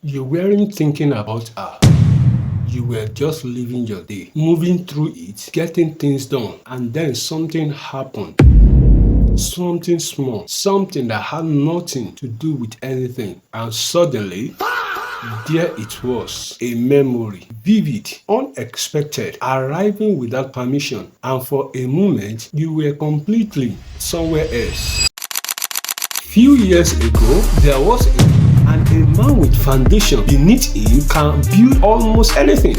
You weren't thinking about her. You were just living your day, moving through it, getting things done, and then something happened. Something small, something that had nothing to do with anything, and suddenly, there it was, a memory, vivid, unexpected, arriving without permission, and for a moment, you were completely somewhere else. Few years ago, there was a man with foundation beneath him can build almost anything.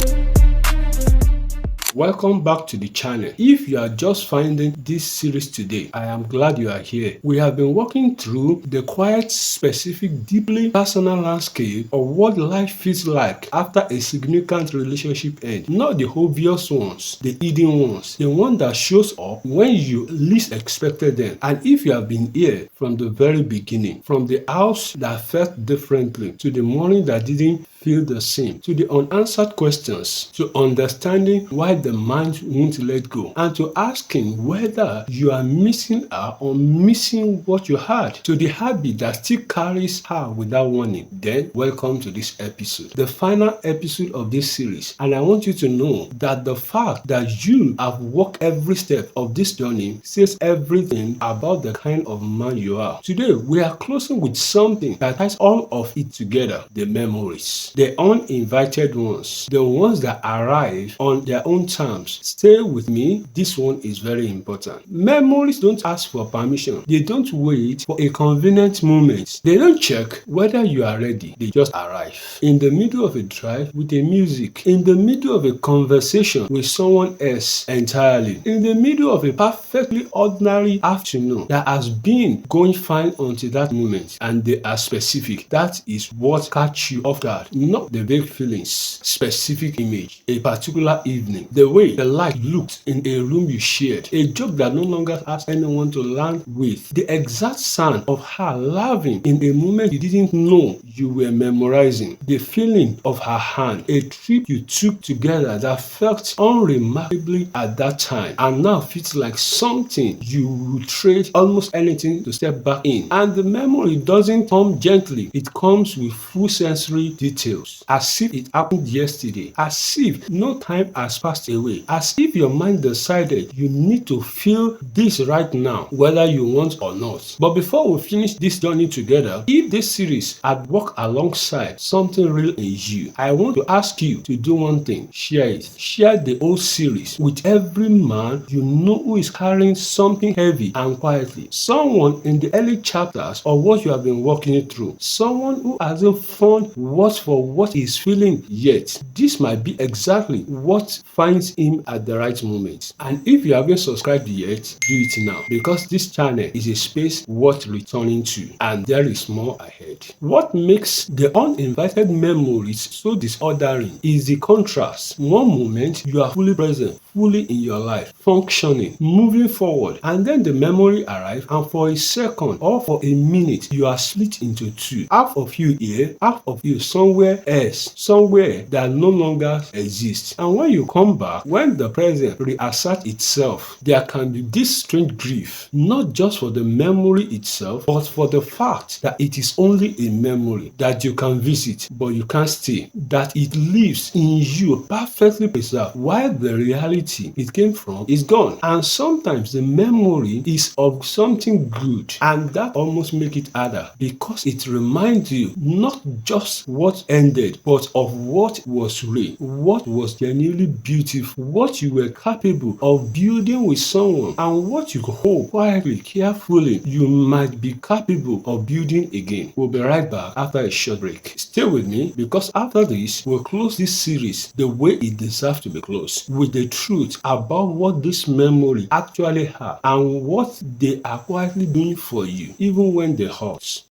Welcome back to the channel. If you are just finding this series today, I am glad you are here. We have been walking through the quiet, specific, deeply personal landscape of what life feels like after a significant relationship ends. Not the obvious ones, the hidden ones, the one that shows up when you least expected them. And if you have been here from the very beginning, from the house that felt differently to the morning that didn't feel the same, to the unanswered questions, to understanding why the mind won't let go, and to asking whether you are missing her or missing what you had, to the habit that still carries her without warning, then welcome to this episode, the final episode of this series. And I want you to know that the fact that you have walked every step of this journey says everything about the kind of man you are. Today, we are closing with something that ties all of it together: the memories. The uninvited ones, the ones that arrive on their own terms. Stay with me, this one is very important. Memories don't ask for permission. They don't wait for a convenient moment. They don't check whether you are ready. They just arrive. In the middle of a drive with a music, in the middle of a conversation with someone else entirely, in the middle of a perfectly ordinary afternoon that has been going fine until that moment, and they are specific. That is what catch you off guard. Not the vague feelings, specific image, a particular evening, the way the light looked in a room you shared, a joke that no longer asked anyone to land with, the exact sound of her laughing in a moment you didn't know you were memorizing, the feeling of her hand, a trip you took together that felt unremarkably at that time and now feels like something you would trade almost anything to step back in. And the memory doesn't come gently, it comes with full sensory details, as if it happened yesterday, as if no time has passed away, as if your mind decided you need to feel this right now, whether you want or not. But before we finish this journey together, if this series had walked alongside something real in you, I want to ask you to do one thing: share it. Share the whole series with every man you know who is carrying something heavy and quietly. Someone in the early chapters of what you have been walking through, someone who hasn't found words for what he's feeling yet. This might be exactly what finds him at the right moment. And if you haven't subscribed yet, do it now, because this channel is a space worth returning to, and there is more ahead. What makes the uninvited memories so disordering is the contrast. One moment you are fully present, fully in your life, functioning, moving forward, and then the memory arrives, and for a second or for a minute you are split into two. Half of you here, half of you somewhere else, somewhere that no longer exists. And when you come back, when the present reasserts itself, there can be this strange grief, not just for the memory itself, but for the fact that it is only a memory that you can visit but you can't stay, that it lives in you perfectly preserved, while the reality it came from is gone. And sometimes the memory is of something good, and that almost makes it harder, because it reminds you not just what ended, but of what was real, what was genuinely beautiful, what you were capable of building with someone, and what you hope quietly, carefully, you might be capable of building again. We'll be right back after a short break. Stay with me, because after this, we'll close this series the way it deserves to be closed, with the truth about what this memory actually has and what they are quietly doing for you, even when they hurt.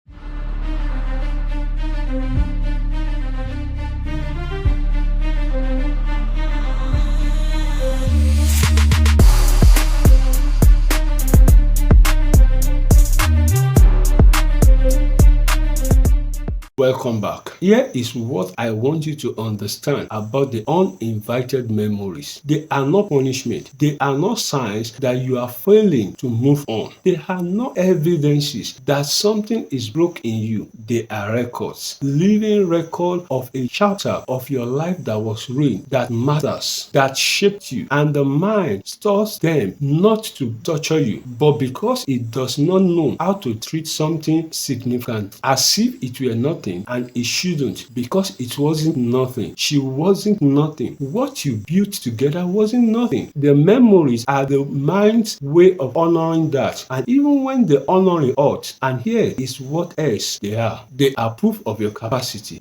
Welcome back. Here is what I want you to understand about the uninvited memories. They are not punishment. They are not signs that you are failing to move on. They are not evidences that something is broken in you. They are records, living record of a chapter of your life that was ruined, that matters, that shaped you, and the mind stores them not to torture you, but because it does not know how to treat something significant, as if it were nothing, and it shouldn't, because it wasn't nothing. She wasn't nothing. What you built together wasn't nothing. The memories are the mind's way of honoring that, and even when they honor it out, and here is what else they are. They are proof of your capacity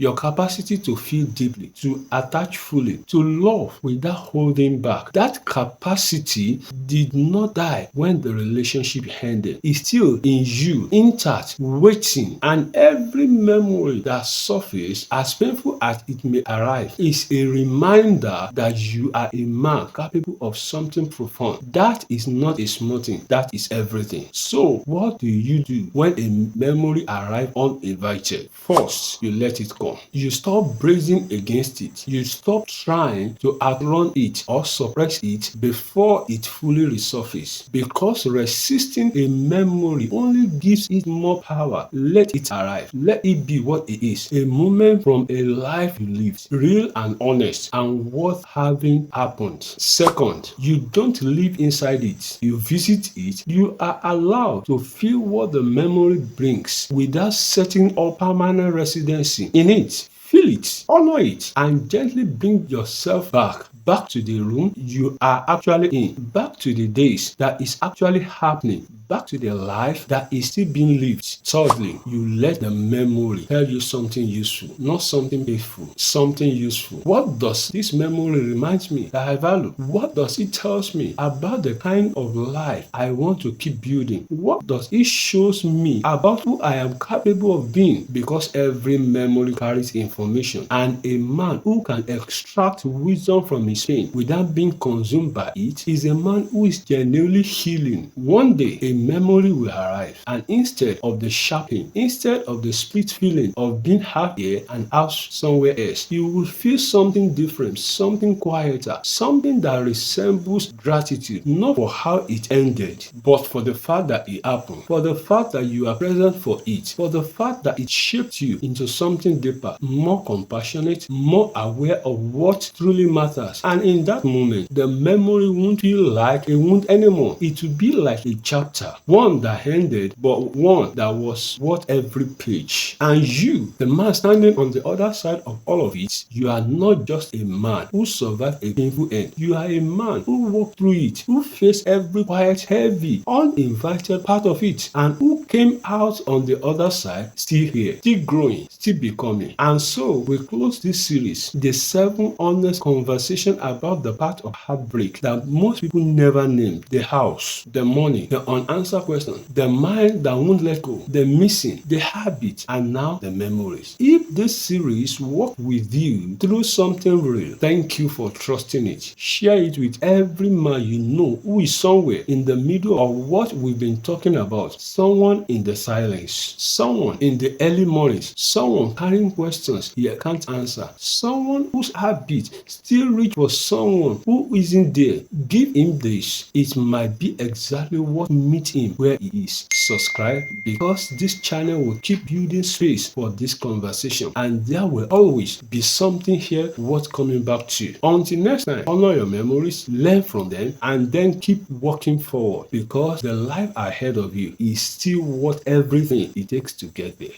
to feel deeply, to attach fully, to love without holding back. That capacity did not die when the relationship ended. It's still in you, intact, waiting, and every memory that surfaces, as painful as it may arrive, is a reminder that you are a man capable of something profound. That is not a small thing, that is everything. So what do you do when a memory arrives uninvited? First, you let it come. You stop bracing against it. You stop trying to outrun it or suppress it before it fully resurfaces. Because resisting a memory only gives it more power. Let it arrive. Let it be what it is. A moment from a life you lived, real and honest and worth having happened. Second, you don't live inside it. You visit it. You are allowed to feel what the memory brings without setting up permanent residency in it. Feel it, honor it, and gently bring yourself back to the room you are actually in, back to the days that is actually happening, back to the life that is still being lived. Thirdly, you let the memory tell you something useful, not something painful, something useful. What does this memory remind me that I value? What does it tell me about the kind of life I want to keep building? What does it show me about who I am capable of being? Because every memory carries information, and a man who can extract wisdom from his pain without being consumed by it is a man who is genuinely healing. One day, a memory will arrive, and instead of the sharp pain, instead of the split feeling of being half here and half somewhere else, you will feel something different, something quieter, something that resembles gratitude, not for how it ended, but for the fact that it happened, for the fact that you are present for it, for the fact that it shaped you into something deeper, more compassionate, more aware of what truly matters. And in that moment, the memory won't feel like a wound anymore. It will be like a chapter, one that ended, but one that was worth every page. And you, the man standing on the other side of all of it, you are not just a man who survived a painful end. You are a man who walked through it, who faced every quiet, heavy, uninvited part of it, and who came out on the other side still here, still growing, still becoming. And so we close this series, the 7 honest conversations about the part of heartbreak that most people never name: the house, the money, the unanswered question, the mind that won't let go, the missing, the habit, and now the memories. If this series worked with you through something real, thank you for trusting it. Share it with every man you know who is somewhere in the middle of what we've been talking about. Someone in the silence, someone in the early mornings, someone carrying questions he can't answer, someone whose heartbeat still reach for someone who isn't there. Give him this. It might be exactly what meet him where he is. Subscribe, because this channel will keep building space for this conversation, and there will always be something here worth coming back to. Until next time, honor your memories, learn from them, and then keep walking forward, because the life ahead of you is still worth everything it takes to get there.